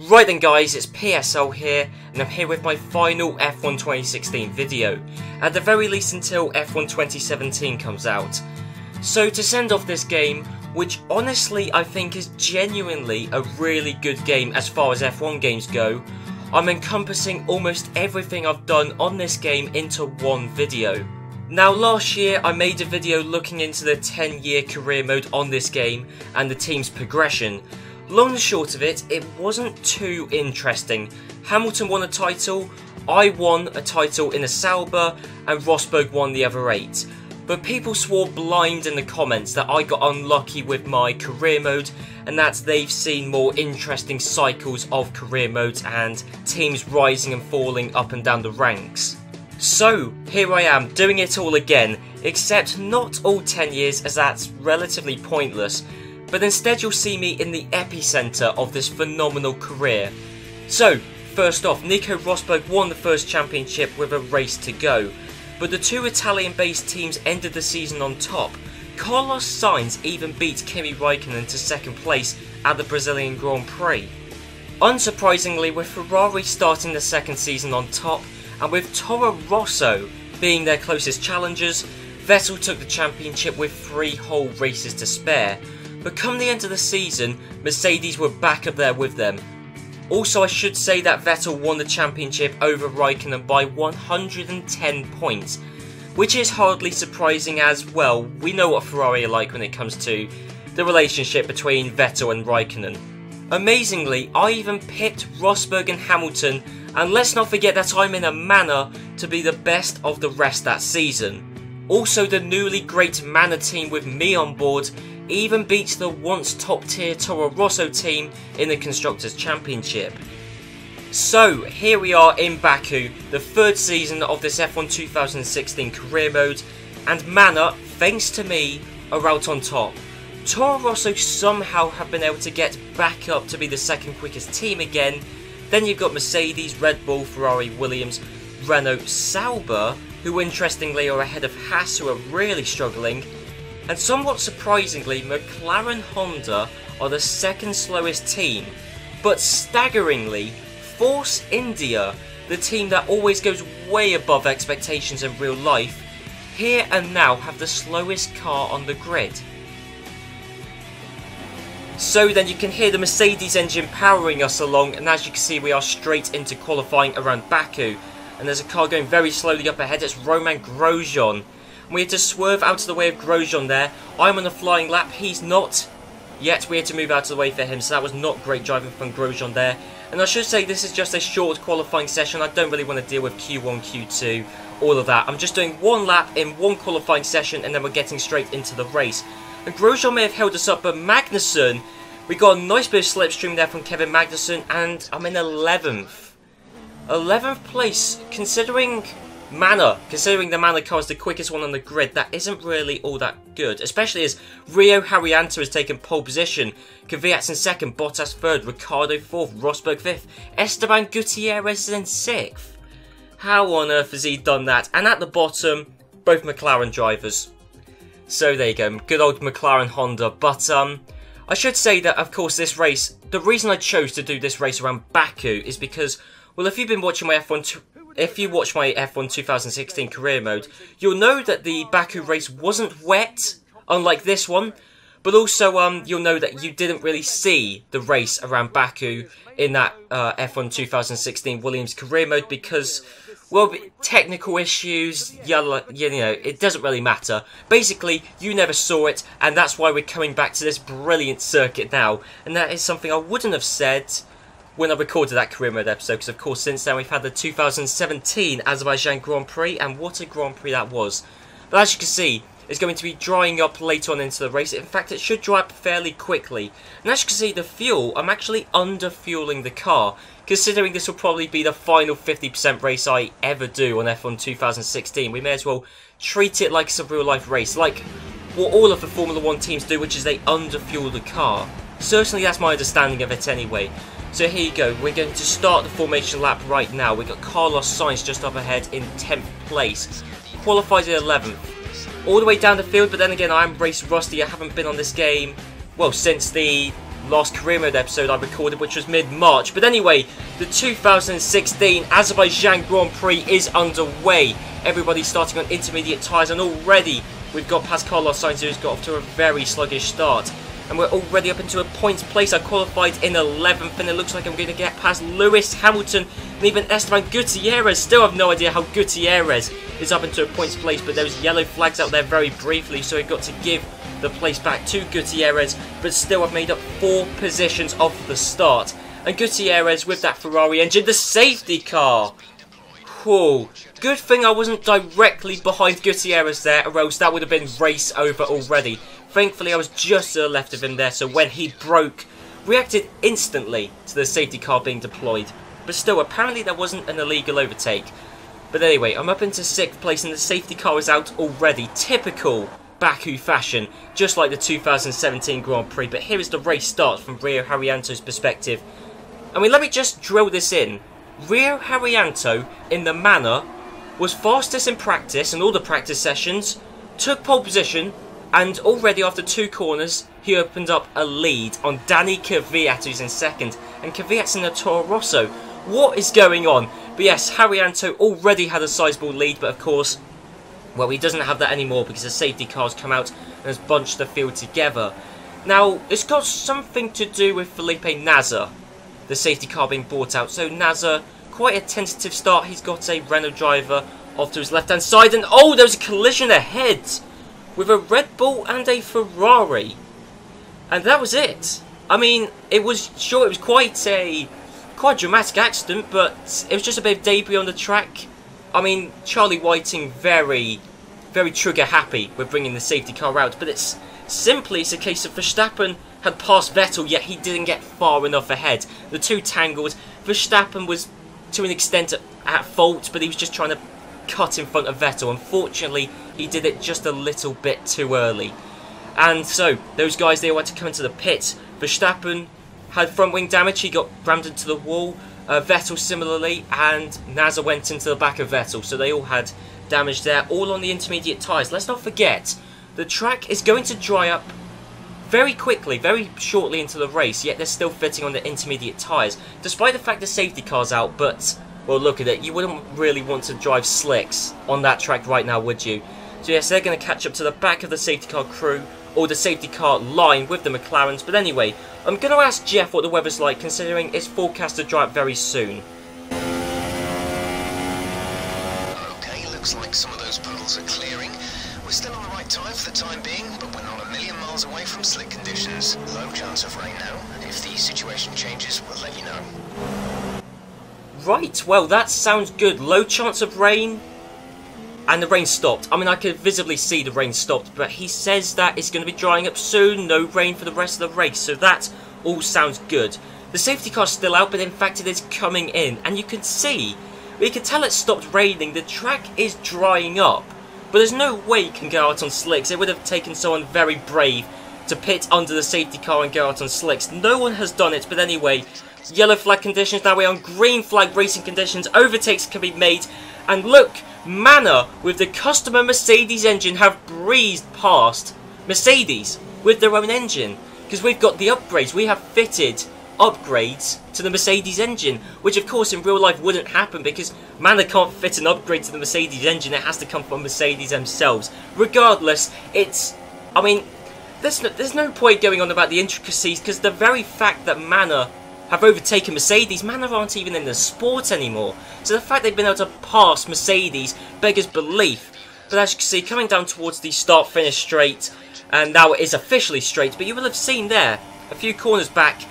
Right then guys, it's PSL here, and I'm here with my final F1 2016 video, at the very least until F1 2017 comes out. So to send off this game, which honestly I think is genuinely a really good game as far as F1 games go, I'm encompassing almost everything I've done on this game into one video. Now last year I made a video looking into the 10-year career mode on this game and the team's progression. Long and short of it, it wasn't too interesting. Hamilton won a title, I won a title in a Sauber, and Rosberg won the other 8. But people swore blind in the comments that I got unlucky with my career mode and that they've seen more interesting cycles of career modes and teams rising and falling up and down the ranks. So here I am doing it all again, except not all 10 years as that's relatively pointless. But instead you'll see me in the epicenter of this phenomenal career. So, first off, Nico Rosberg won the first championship with a race to go, but the two Italian-based teams ended the season on top. Carlos Sainz even beat Kimi Raikkonen to second place at the Brazilian Grand Prix. Unsurprisingly, with Ferrari starting the second season on top, and with Toro Rosso being their closest challengers, Vettel took the championship with 3 whole races to spare. But come the end of the season, Mercedes were back up there with them. Also, I should say that Vettel won the championship over Raikkonen by 110 points, which is hardly surprising as, well, we know what Ferrari are like when it comes to the relationship between Vettel and Raikkonen. Amazingly, I even picked Rosberg and Hamilton, and let's not forget that I'm in a Manor to be the best of the rest that season. Also, the newly great Manor team with me on board even beats the once top tier Toro Rosso team in the Constructors' Championship. So here we are in Baku, the 3rd season of this F1 2016 career mode, and Manor, thanks to me, are out on top. Toro Rosso somehow have been able to get back up to be the 2nd quickest team again. Then you've got Mercedes, Red Bull, Ferrari, Williams, Renault, Sauber, who interestingly are ahead of Haas, who are really struggling. And somewhat surprisingly, McLaren Honda are the 2nd slowest team, but staggeringly, Force India, the team that always goes way above expectations in real life, here and now have the slowest car on the grid. So then you can hear the Mercedes engine powering us along, and as you can see we are straight into qualifying around Baku, and there's a car going very slowly up ahead. It's Romain Grosjean. We had to swerve out of the way of Grosjean there. I'm on a flying lap, he's not. Yet we had to move out of the way for him, so that was not great driving from Grosjean there. And I should say this is just a short qualifying session. I don't really want to deal with Q1, Q2, all of that. I'm just doing 1 lap in 1 qualifying session and then we're getting straight into the race. And Grosjean may have held us up, but Magnussen, we got a nice bit of slipstream there from Kevin Magnussen, and I'm in 11th. 11th place, considering the Manor car is the quickest one on the grid, that isn't really all that good, especially as Rio Haryanto has taken pole position, Kvyat's in 2nd, Bottas 3rd, Ricciardo 4th, Rosberg 5th, Esteban Gutierrez is in 6th. How on earth has he done that? And at the bottom, both McLaren drivers. So there you go, good old McLaren Honda. But I should say that of course this race, the reason I chose to do this race around Baku is because, well, if you've been watching my If you watch my F1 2016 career mode, you'll know that the Baku race wasn't wet, unlike this one, but also you'll know that you didn't really see the race around Baku in that F1 2016 Williams career mode because, well, technical issues, you know, it doesn't really matter. Basically, you never saw it, and that's why we're coming back to this brilliant circuit now, and that is something I wouldn't have said when I recorded that career mode episode, because of course since then we've had the 2017 Azerbaijan Grand Prix, and what a Grand Prix that was. But as you can see, it's going to be drying up later on into the race. In fact, it should dry up fairly quickly. And as you can see, the fuel, I'm actually under-fueling the car, considering this will probably be the final 50% race I ever do on F1 2016. We may as well treat it like it's a real-life race, like what all of the Formula 1 teams do, which is they under-fuel the car. Certainly that's my understanding of it anyway. So here you go, we're going to start the formation lap right now. We've got Carlos Sainz just up ahead in 10th place, qualified in 11th. All the way down the field, but then again I'm race rusty, I haven't been on this game, well, since the last career mode episode I recorded, which was mid-March. But anyway, the 2016 Azerbaijan Grand Prix is underway. Everybody's starting on intermediate tyres, and already we've got Pascal Sainz, who's got off to a very sluggish start. And we're already up into a points place. I qualified in 11th, and it looks like I'm going to get past Lewis Hamilton and even Esteban Gutierrez. Still have no idea how Gutierrez is up into a points place, but there was yellow flags out there very briefly, so I got to give the place back to Gutierrez. But still, I've made up 4 positions off the start. And Gutierrez with that Ferrari engine, the safety car. Whoa. Good thing I wasn't directly behind Gutierrez there, or else that would have been race over already. Thankfully, I was just to the left of him there, so when he broke, reacted instantly to the safety car being deployed. But still, apparently there wasn't an illegal overtake. But anyway, I'm up into 6th place and the safety car is out already. Typical Baku fashion, just like the 2017 Grand Prix. But here is the race start from Rio Haryanto's perspective. I mean, let me just drill this in. Rio Haryanto in the Manor was fastest in practice and all the practice sessions, took pole position, and already after 2 corners, he opened up a lead on Danny Kvyat, who's in 2nd, and Kvyat's in the Toro Rosso. What is going on? But yes, Haryanto already had a sizable lead, but of course, well, he doesn't have that anymore because the safety car's come out and has bunched the field together. Now, it's got something to do with Felipe Nasr, the safety car being brought out. So Nasr, quite a tentative start. He's got a Renault driver off to his left-hand side, and oh, there was a collision ahead with a Red Bull and a Ferrari. And that was it. I mean, it was quite a dramatic accident, but it was just a bit of debris on the track. I mean, Charlie Whiting very, very trigger happy with bringing the safety car out, but it's a case of Verstappen had passed Vettel, yet he didn't get far enough ahead. The 2 tangled. Verstappen was to an extent at fault, but he was just trying to cut in front of Vettel. Unfortunately, he did it just a little bit too early. And so, those guys, they had to come into the pits. Verstappen had front wing damage, he got rammed into the wall. Vettel similarly, and Nasr went into the back of Vettel, so they all had damage there, all on the intermediate tyres. Let's not forget, the track is going to dry up very quickly, very shortly into the race, yet they're still fitting on the intermediate tyres, despite the fact the safety car's out. But, well, look at it, you wouldn't really want to drive slicks on that track right now, would you? So yes, they're going to catch up to the back of the safety car crew, or the safety car line with the McLarens. But anyway, I'm going to ask Jeff what the weather's like, considering it's forecast to dry up very soon. Okay, looks like some of those puddles are clearing. We're still on the right tyre for the time being, but we're not a million miles away from slick conditions. Low chance of rain now. If the situation changes, we'll let you know. Right, well, that sounds good. Low chance of rain. And the rain stopped. I mean, I could visibly see the rain stopped, but he says that it's going to be drying up soon. No rain for the rest of the race, so that all sounds good. The safety car's still out, but in fact it is coming in. And you can see, you can tell it stopped raining. The track is drying up, but there's no way you can go out on slicks. It would have taken someone very brave to pit under the safety car and go out on slicks. No one has done it, but anyway, yellow flag conditions. Now we're on green flag racing conditions. Overtakes can be made. And look, Manor with the customer Mercedes engine have breezed past Mercedes with their own engine, because we've got the upgrades. We have fitted upgrades to the Mercedes engine, which of course in real life wouldn't happen because Manor can't fit an upgrade to the Mercedes engine. It has to come from Mercedes themselves. Regardless, I mean, there's no point going on about the intricacies, because the very fact that Manor have overtaken Mercedes, Manor aren't even in the sport anymore. So the fact they've been able to pass Mercedes beggars belief. But as you can see, coming down towards the start-finish straight, and now it is officially straight, but you will have seen there, a few corners back,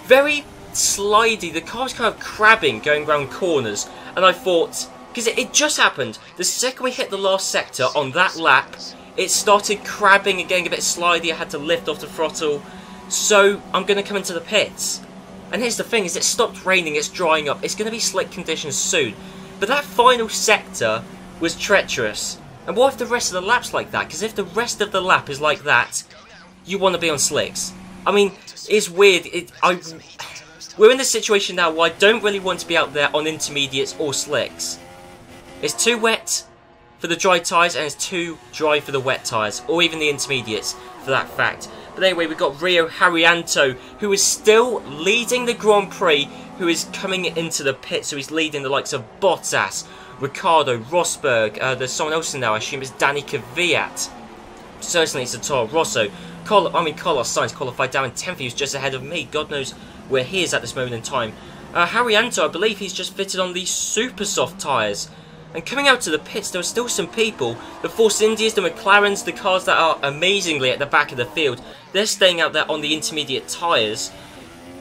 very slidey, the car's kind of crabbing going around corners, and I thought, because it just happened, the second we hit the last sector on that lap, it started crabbing and getting a bit slidey. I had to lift off the throttle, so I'm going to come into the pits. And here's the thing, is it stopped raining, it's drying up, it's going to be slick conditions soon. But that final sector was treacherous. And what if the rest of the lap's like that? Because if the rest of the lap is like that, you want to be on slicks. I mean, it's weird. We're in this situation now where I don't really want to be out there on intermediates or slicks. It's too wet for the dry tyres and it's too dry for the wet tyres, or even the intermediates for that fact. But anyway, we've got Rio Haryanto, who is still leading the Grand Prix, who is coming into the pit. So he's leading the likes of Bottas, Ricciardo, Rosberg. There's someone else in there, I assume it's Danny Kvyat. Certainly it's a Toro Rosso. Carlos Sainz qualified down in 10th. He was just ahead of me. God knows where he is at this moment in time. Haryanto, I believe he's just fitted on these super soft tyres. And coming out to the pits, there were still some people. The Force Indias, the McLarens, the cars that are amazingly at the back of the field, they're staying out there on the intermediate tyres.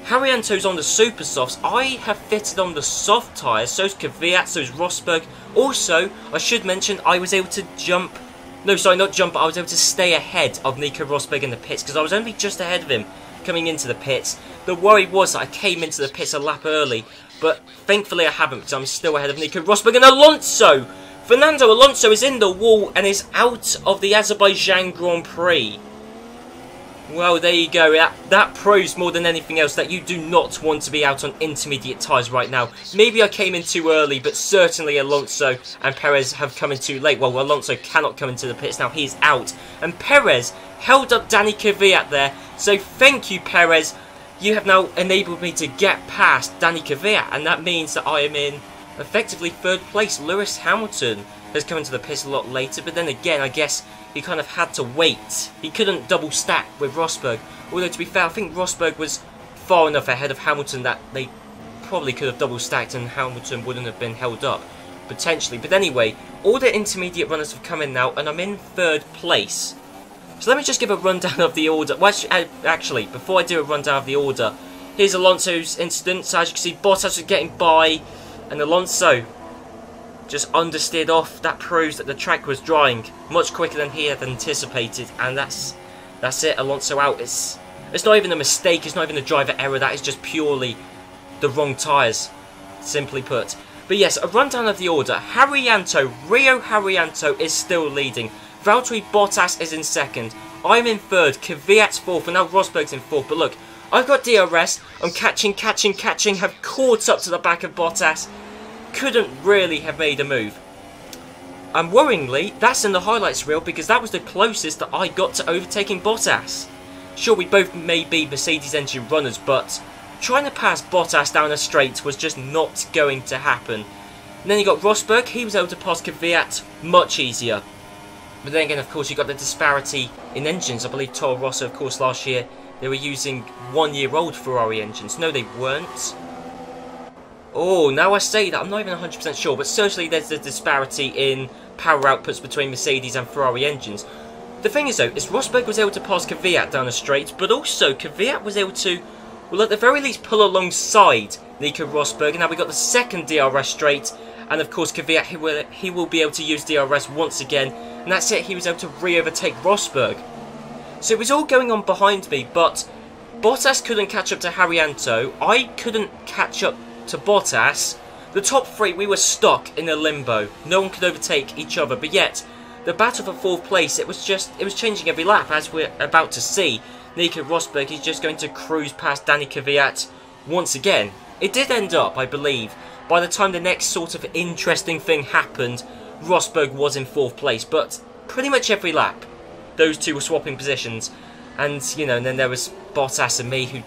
Haryanto's on the super softs. I have fitted on the soft tyres. So's Kvyat, so's Rosberg. Also, I should mention, I was able to jump. No, sorry, not jump, but I was able to stay ahead of Nico Rosberg in the pits because I was only just ahead of him coming into the pits. The worry was that I came into the pits a lap early, but thankfully I haven't because I'm still ahead of Nico Rosberg. And Alonso! Fernando Alonso is in the wall and is out of the Azerbaijan Grand Prix. Well, there you go. That proves more than anything else that you do not want to be out on intermediate tyres right now. Maybe I came in too early, but certainly Alonso and Perez have come in too late. Well, Alonso cannot come into the pits now. He's out. And Perez held up Danny Kvyat there. So thank you, Perez. You have now enabled me to get past Danny Kvyat. And that means that I am in effectively third place. Lewis Hamilton has come into the pits a lot later. But then again, I guess he kind of had to wait. He couldn't double stack with Rosberg. Although, to be fair, I think Rosberg was far enough ahead of Hamilton that they probably could have double stacked and Hamilton wouldn't have been held up, potentially. But anyway, all the intermediate runners have come in now, and I'm in third place. So let me just give a rundown of the order. Well, actually, before I do a rundown of the order, here's Alonso's incident. So as you can see, Bottas was getting by, and Alonso just understeered off. That proves that the track was drying much quicker than he had anticipated, and that's it. Alonso out. It's not even a mistake. It's not even a driver error. That is just purely the wrong tyres, simply put. But yes, a rundown of the order. Rio Haryanto is still leading. Valtteri Bottas is in second. I'm in third. Kvyat's fourth, and now Rosberg's in fourth. But look, I've got DRS. I'm catching. Have caught up to the back of Bottas. Couldn't really have made a move. And worryingly, that's in the highlights reel because that was the closest that I got to overtaking Bottas. Sure, we both may be Mercedes engine runners, but trying to pass Bottas down a straight was just not going to happen. And then you got Rosberg. He was able to pass Kvyat much easier. But then again, of course, you got the disparity in engines. I believe Toro Rosso, of course, last year they were using 1-year-old Ferrari engines. No, they weren't. Oh, now I say that, I'm not even 100% sure, but certainly there's a disparity in power outputs between Mercedes and Ferrari engines. The thing is though, is Rosberg was able to pass Kvyat down the straight, but also Kvyat was able to, well, at the very least pull alongside Nico Rosberg, and now we got the second DRS straight, and of course Kvyat, he will be able to use DRS once again, and that's it, he was able to re-overtake Rosberg. So it was all going on behind me, but Bottas couldn't catch up to Haryanto, I couldn't catch up to Bottas. The top three, we were stuck in a limbo. No one could overtake each other, but yet the battle for fourth place, it was changing every lap, as we're about to see. Nico Rosberg is just going to cruise past Danny Kvyat once again. It did end up, I believe, by the time the next sort of interesting thing happened, Rosberg was in fourth place, but pretty much every lap those two were swapping positions, and you know, and then there was Bottas and me who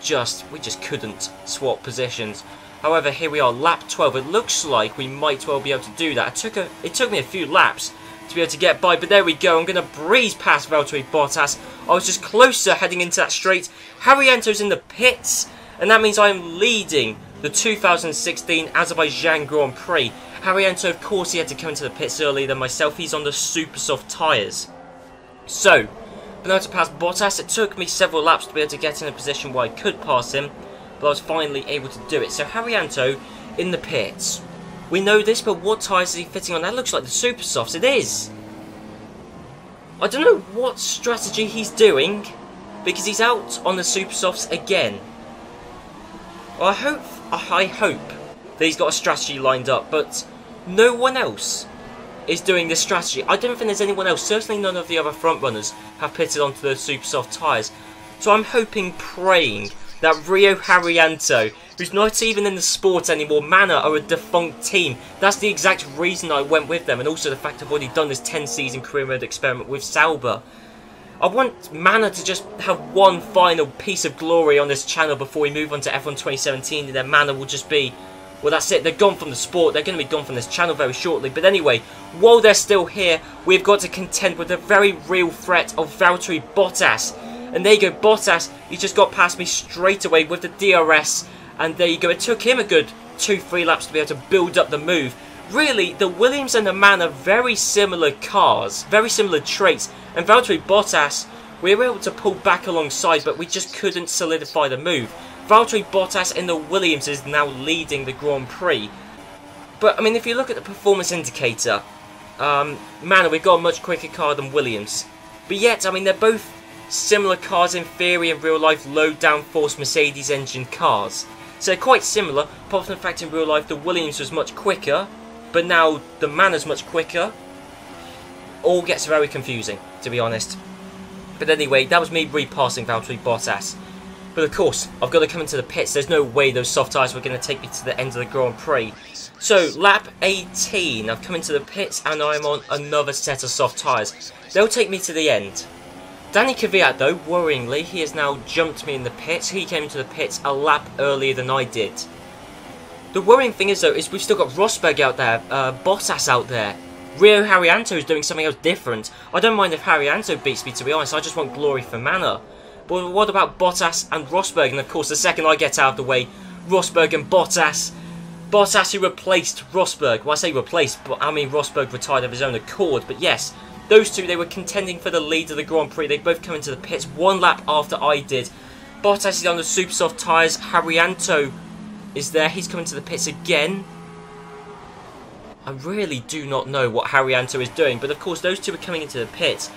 we just couldn't swap positions. However, here we are, lap 12. It looks like we might well be able to do that. It took me a few laps to be able to get by, but there we go. I'm going to breeze past Valtteri Bottas. I was just closer heading into that straight. Haryanto's in the pits, and that means I'm leading the 2016 Azerbaijan Grand Prix. Haryanto, of course, he had to come into the pits earlier than myself. He's on the super soft tyres. So, in order to pass Bottas, it took me several laps to be able to get in a position where I could pass him, but I was finally able to do it. So Haryanto in the pits. We know this, but what tyres is he fitting on? That looks like the super softs. It is. I don't know what strategy he's doing, because he's out on the super softs again. Well, I hope that he's got a strategy lined up, but no one else is doing this strategy. I don't think there's anyone else. Certainly none of the other front runners have pitted onto the super soft tyres. So I'm hoping, praying that Rio Haryanto, who's not even in the sport anymore, Manor are a defunct team. That's the exact reason I went with them, and also the fact I've already done this 10-season career mode experiment with Sauber. I want Manor to just have one final piece of glory on this channel before we move on to F1 2017, and then Manor will just be, well, that's it. They're gone from the sport. They're going to be gone from this channel very shortly. But anyway, while they're still here, we've got to contend with the very real threat of Valtteri Bottas. And there you go, Bottas, he just got past me straight away with the DRS. And there you go, it took him a good 2-3 laps to be able to build up the move. Really, the Williams and the Manor are very similar cars, very similar traits. And Valtteri Bottas, we were able to pull back alongside, but we just couldn't solidify the move. Valtteri Bottas in the Williams is now leading the Grand Prix. But, I mean, if you look at the performance indicator, Manor, we've got a much quicker car than Williams. But yet, I mean, they're both similar cars in theory, in real life, low downforce Mercedes engine cars. So they're quite similar, apart from the fact in real life the Williams was much quicker, but now the Manor's much quicker. All gets very confusing, to be honest. But anyway, that was me repassing Valtteri Bottas. But of course, I've got to come into the pits. There's no way those soft tyres were going to take me to the end of the Grand Prix. So, lap 18, I've come into the pits and I'm on another set of soft tyres. They'll take me to the end. Danny Kvyat, though, worryingly, he has now jumped me in the pits. He came into the pits a lap earlier than I did. The worrying thing is, though, is we've still got Rosberg out there, Bottas out there. Rio Haryanto is doing something else different. I don't mind if Haryanto beats me, to be honest. I just want glory for Manor. But what about Bottas and Rosberg? And of course, the second I get out of the way, Rosberg and Bottas. Bottas who replaced Rosberg. Well, I say replaced, but I mean Rosberg retired of his own accord. But yes, those two, they were contending for the lead of the Grand Prix. They both come into the pits one lap after I did. Bottas is on the super soft tyres. Haryanto is there. He's coming to the pits again. I really do not know what Haryanto is doing. But of course, those two are coming into the pits.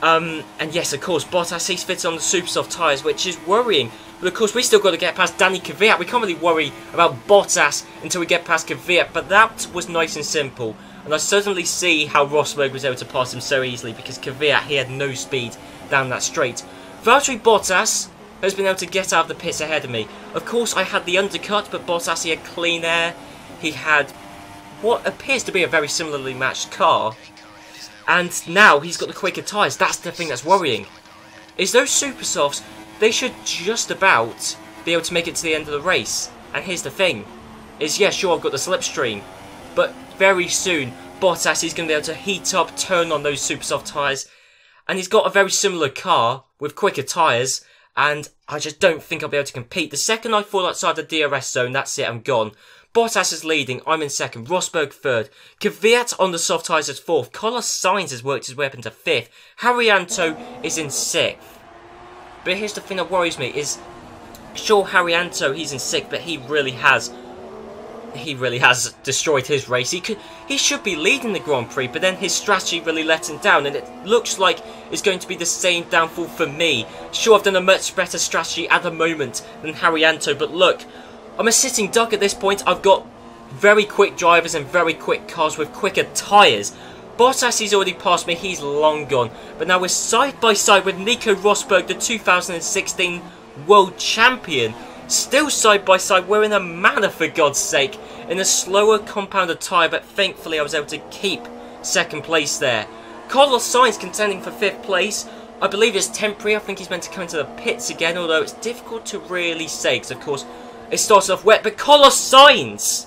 And yes, of course, Bottas, he's fitted on the super soft tyres, which is worrying. But of course, we still got to get past Danny Kvyat. We can't really worry about Bottas until we get past Kvyat. But that was nice and simple. And I suddenly see how Rosberg was able to pass him so easily, because Kvyat, he had no speed down that straight. Valtteri Bottas has been able to get out of the pits ahead of me. Of course, I had the undercut, but Bottas, he had clean air. He had what appears to be a very similarly matched car. And now he's got the quicker tyres. That's the thing that's worrying. Is those super softs, they should just about be able to make it to the end of the race. And here's the thing. Is, yeah, sure, I've got the slipstream. But very soon, Bottas is going to be able to heat up, turn on those super soft tyres. And he's got a very similar car with quicker tyres. And I just don't think I'll be able to compete. The second I fall outside the DRS zone, that's it, I'm gone. Bottas is leading, I'm in second, Rosberg third, Kvyat on the soft tyres is fourth, Carlos Sainz has worked his way up into fifth, Haryanto is in sixth. But here's the thing that worries me is, sure, Haryanto, he's in sixth, but he really has destroyed his race. He should be leading the Grand Prix, but then his strategy really let him down, and it looks like it's going to be the same downfall for me. Sure, I've done a much better strategy at the moment than Haryanto, but look, I'm a sitting duck at this point. I've got very quick drivers and very quick cars with quicker tyres. Bottas, he's already passed me. He's long gone. But now we're side by side with Nico Rosberg, the 2016 World Champion. Still side by side. We're in a Manor, for God's sake. In a slower compounded tyre, but thankfully I was able to keep second place there. Carlos Sainz contending for fifth place. I believe it's temporary. I think he's meant to come into the pits again, although it's difficult to really say, because of course it starts off wet. But Carlos Sainz!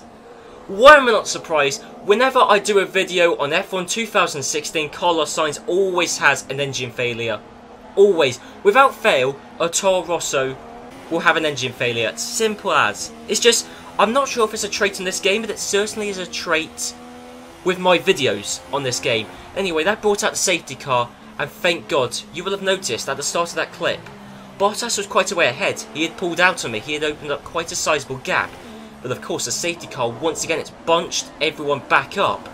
Why am I not surprised? Whenever I do a video on F1 2016, Carlos Sainz always has an engine failure. Always. Without fail, a Toro Rosso will have an engine failure. Simple as. It's just, I'm not sure if it's a trait in this game, but it certainly is a trait with my videos on this game. Anyway, that brought out the safety car, and thank God, you will have noticed at the start of that clip, Bottas was quite a way ahead. He had pulled out on me. He had opened up quite a sizable gap. But of course, the safety car, once again, it's bunched everyone back up.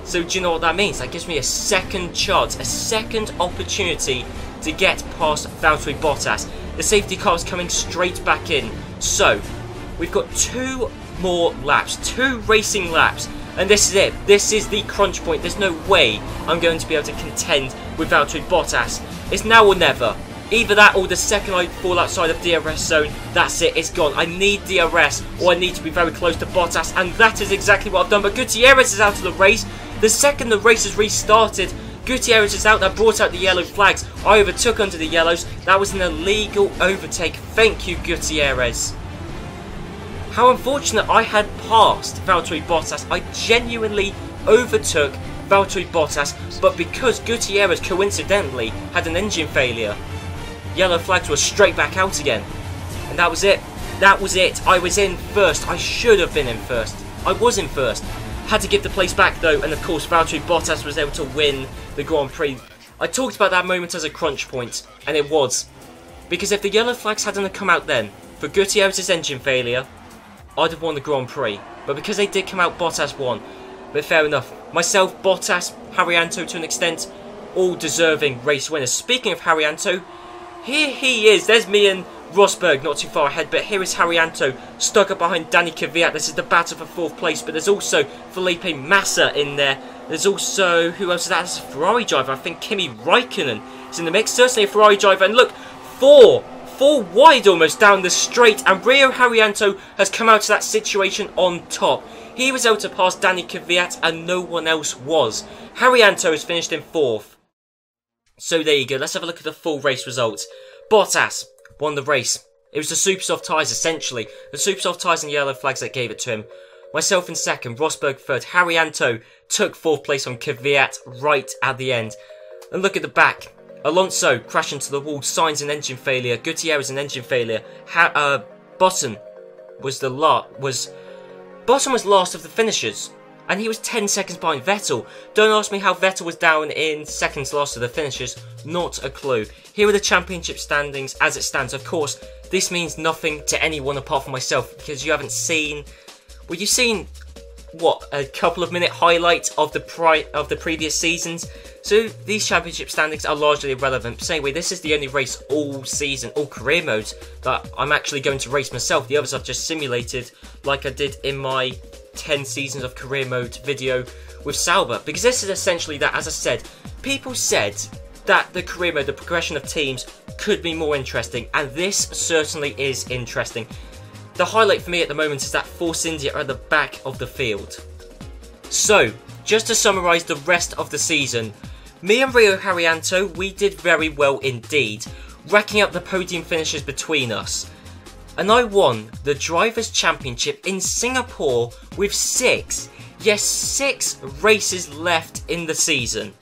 So do you know what that means? That gives me a second chance, a second opportunity to get past Valtteri Bottas. The safety car is coming straight back in. So, we've got 2 more laps, 2 racing laps. And this is it. This is the crunch point. There's no way I'm going to be able to contend with Valtteri Bottas. It's now or never. Either that or the second I fall outside of DRS zone, that's it, it's gone. I need DRS or I need to be very close to Bottas, and that is exactly what I've done. But Gutierrez is out of the race. The second the race has restarted, Gutierrez is out, that brought out the yellow flags. I overtook under the yellows. That was an illegal overtake. Thank you, Gutierrez. How unfortunate, I had passed Valtteri Bottas. I genuinely overtook Valtteri Bottas, but because Gutierrez coincidentally had an engine failure, yellow flags were straight back out again. And that was it. That was it. I was in first. I should have been in first. I was in first. Had to give the place back though, and of course Valtteri Bottas was able to win the Grand Prix. I talked about that moment as a crunch point, and it was. Because if the yellow flags hadn't come out then, for Gutierrez's engine failure, I'd have won the Grand Prix. But because they did come out, Bottas won. But fair enough. Myself, Bottas, Haryanto to an extent, all deserving race winners. Speaking of Haryanto, here he is. There's me and Rosberg not too far ahead, but here is Haryanto stuck up behind Danny Kvyat. This is the battle for 4th place, but there's also Felipe Massa in there. There's also, who else is that? That's a Ferrari driver. I think Kimi Raikkonen is in the mix. Certainly a Ferrari driver. And look, four wide almost down the straight, and Rio Haryanto has come out of that situation on top. He was able to pass Danny Kvyat and no one else was. Haryanto has finished in 4th. So there you go. Let's have a look at the full race results. Bottas won the race. It was the super soft tyres essentially. The super soft tyres and yellow flags that gave it to him. Myself in 2nd, Rosberg 3rd. Haryanto took 4th place on Kvyat right at the end. And look at the back. Alonso crashed into the wall. Sainz an engine failure. Gutierrez an engine failure. Button was last of the finishers. And he was 10 seconds behind Vettel. Don't ask me how Vettel was down in seconds last of the finishers. Not a clue. Here are the championship standings as it stands. Of course, this means nothing to anyone apart from myself, because you haven't seen... Well, you've seen, what, a couple of minute highlight of the previous seasons. So these championship standings are largely irrelevant. So anyway, this is the only race all season, all career modes, that I'm actually going to race myself. The others I've just simulated, like I did in my 10 seasons of career mode video with Sauber. Because this is essentially that, as I said, people said that the career mode, the progression of teams, could be more interesting, and this certainly is interesting. The highlight for me at the moment is that Force India are at the back of the field. So, just to summarise the rest of the season, me and Rio Haryanto, we did very well indeed, racking up the podium finishes between us. And I won the Drivers' Championship in Singapore with 6 races left in the season.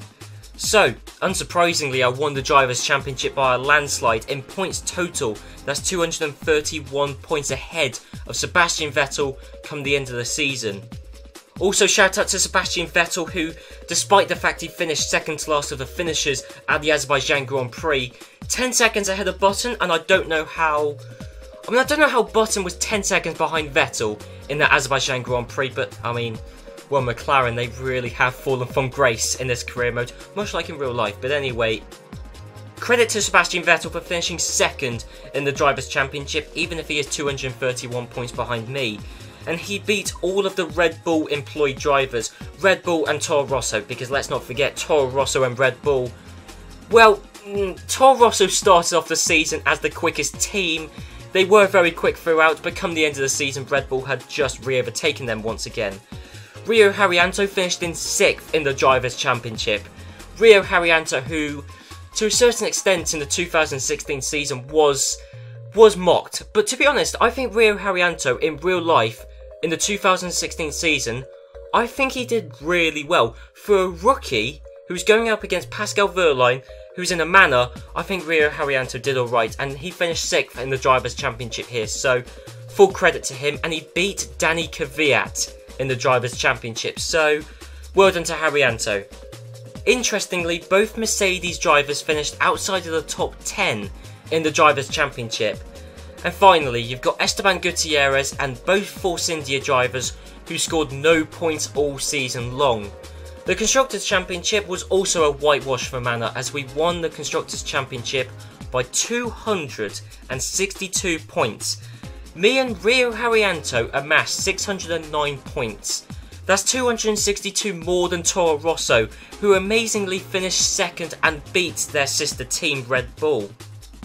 So, unsurprisingly, I won the Drivers' Championship by a landslide in points total. That's 231 points ahead of Sebastian Vettel come the end of the season. Also, shout out to Sebastian Vettel, who, despite the fact he finished second to last of the finishers at the Azerbaijan Grand Prix, 10 seconds ahead of Button, and I don't know how Button was 10 seconds behind Vettel in the Azerbaijan Grand Prix, but, I mean, well, McLaren, they really have fallen from grace in this career mode, much like in real life. But anyway, credit to Sebastian Vettel for finishing second in the Drivers' Championship, even if he is 231 points behind me. And he beat all of the Red Bull employed drivers, Red Bull and Toro Rosso, because let's not forget Toro Rosso and Red Bull. Well, Toro Rosso started off the season as the quickest team. They were very quick throughout, but come the end of the season, Red Bull had just re-overtaken them once again. Rio Haryanto finished in 6th in the Drivers' Championship. Rio Haryanto, who, to a certain extent in the 2016 season, was mocked. But to be honest, I think Rio Haryanto in real life, in the 2016 season, I think he did really well. For a rookie who's going up against Pascal Wehrlein, who's in a Manor, I think Rio Haryanto did alright. And he finished 6th in the Drivers' Championship here, so full credit to him. And he beat Danny Kvyat in the Drivers' Championship, so well done to Haryanto. Interestingly, both Mercedes drivers finished outside of the top 10 in the Drivers' Championship. And finally, you've got Esteban Gutierrez and both Force India drivers who scored no points all season long. The Constructors' Championship was also a whitewash for Manor, as we won the Constructors' Championship by 262 points. Me and Rio Haryanto amassed 609 points. That's 262 more than Toro Rosso, who amazingly finished second and beat their sister team Red Bull.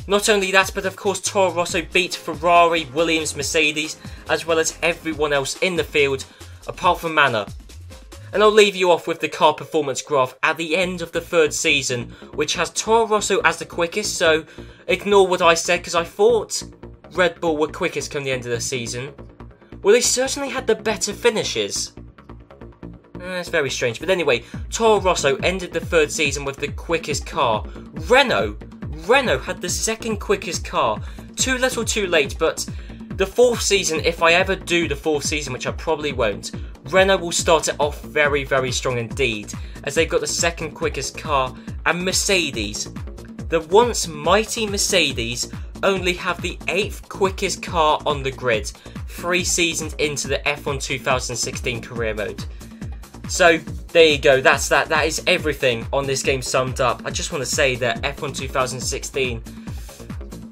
Not only that, but of course Toro Rosso beat Ferrari, Williams, Mercedes, as well as everyone else in the field, apart from Manor. And I'll leave you off with the car performance graph at the end of the 3rd season, which has Toro Rosso as the quickest, so ignore what I said because I thought Red Bull were quickest come the end of the season. Well, they certainly had the better finishes. It's very strange, but anyway, Toro Rosso ended the 3rd season with the quickest car. Renault had the 2nd quickest car. Too little too late, but the 4th season, if I ever do the 4th season, which I probably won't, Renault will start it off very, very strong indeed, as they've got the 2nd quickest car, and Mercedes, the once mighty Mercedes, only have the 8th quickest car on the grid, 3 seasons into the F1 2016 career mode. So, there you go, that's that. That is everything on this game summed up. I just want to say that F1 2016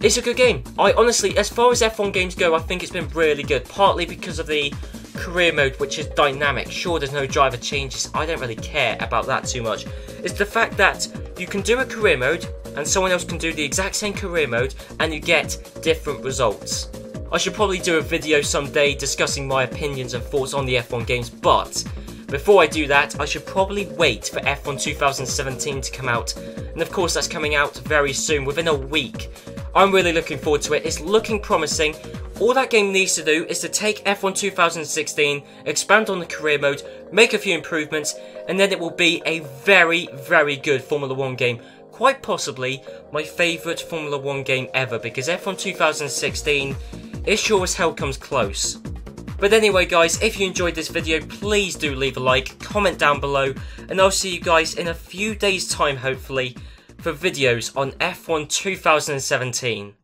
is a good game. I honestly, as far as F1 games go, I think it's been really good. Partly because of the career mode, which is dynamic. Sure, there's no driver changes. I don't really care about that too much. It's the fact that you can do a career mode, and someone else can do the exact same career mode, and you get different results. I should probably do a video someday discussing my opinions and thoughts on the F1 games, but before I do that, I should probably wait for F1 2017 to come out. And of course, that's coming out very soon, within a week. I'm really looking forward to it. It's looking promising. All that game needs to do is to take F1 2016, expand on the career mode, make a few improvements, and then it will be a very, very good Formula 1 game. Quite possibly my favourite Formula 1 game ever, because F1 2016, it sure as hell comes close. But anyway guys, if you enjoyed this video, please do leave a like, comment down below, and I'll see you guys in a few days time hopefully, for videos on F1 2017.